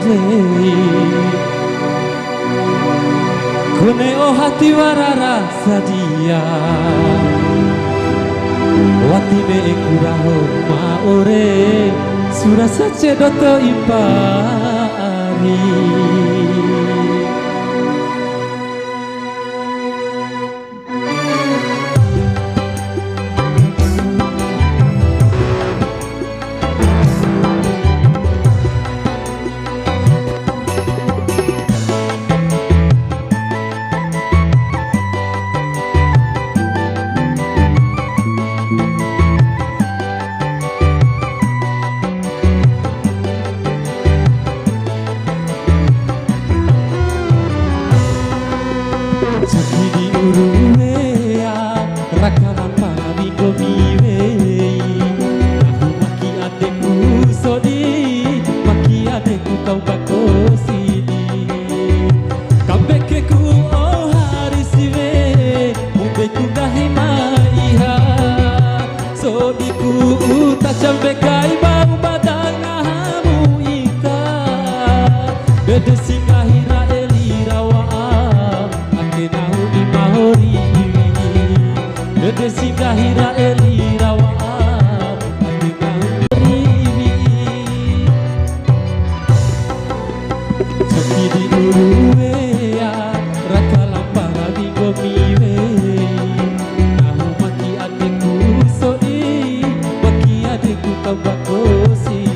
deui kone oh hati warara sadia wati me kuraho maore surasa cedoto ipari. Sakidi uruea rakalan para minggu miwei aku maki adekku sodi maki adekku kau bako sini kambekeku oh hari siwe mumbeku dahima iha sodiku tak cambekai bau badan nahamu ika bede singahira Bede singahira elira waam atinang riwi Sakidi uruea rakalang para minggu miwe nahu maki adekku sodi maki adekku tambako sini.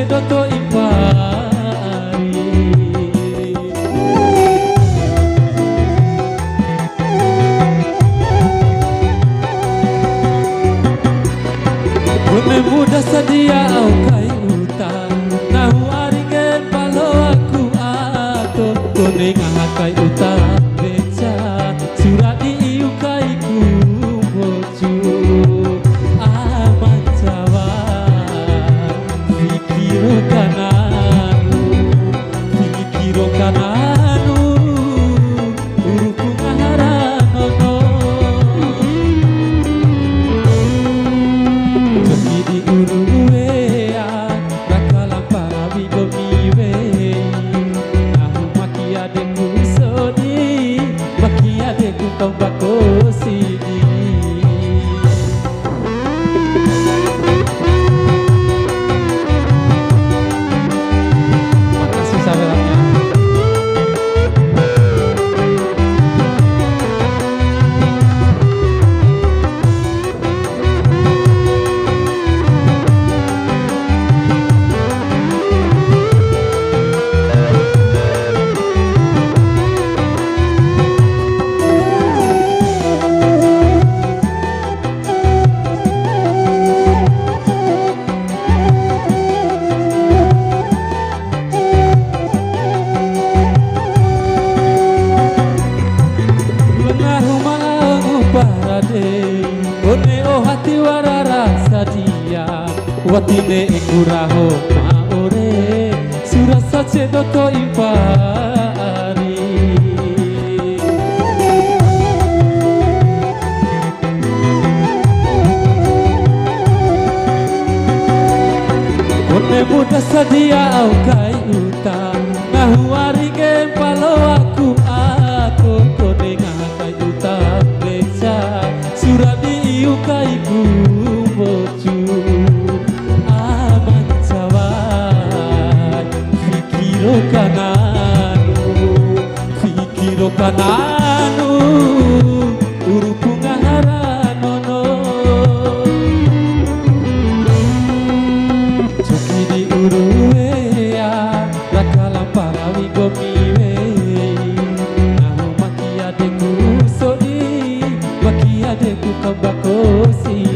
Doto ipari kone muda sadia au kai utang nahu aringen palo aku ato kone ngahakai utang beca surat diiu kai ku bocu aman jawa Fikiro kananu uruku ngaharanono Sakidi uruea rakalang para minggu miwe nahu maki adekku sodi maki adekku tombako sini. Kone oh hati warara sadia watine kuraho maore surasa cedoto ipari Kone muda sadia au kai utang nahu aringen palo aku kone ngahakai utang beca surat diiu kai ku bocu aman jawa fikiro kananu uruku ngahara dosi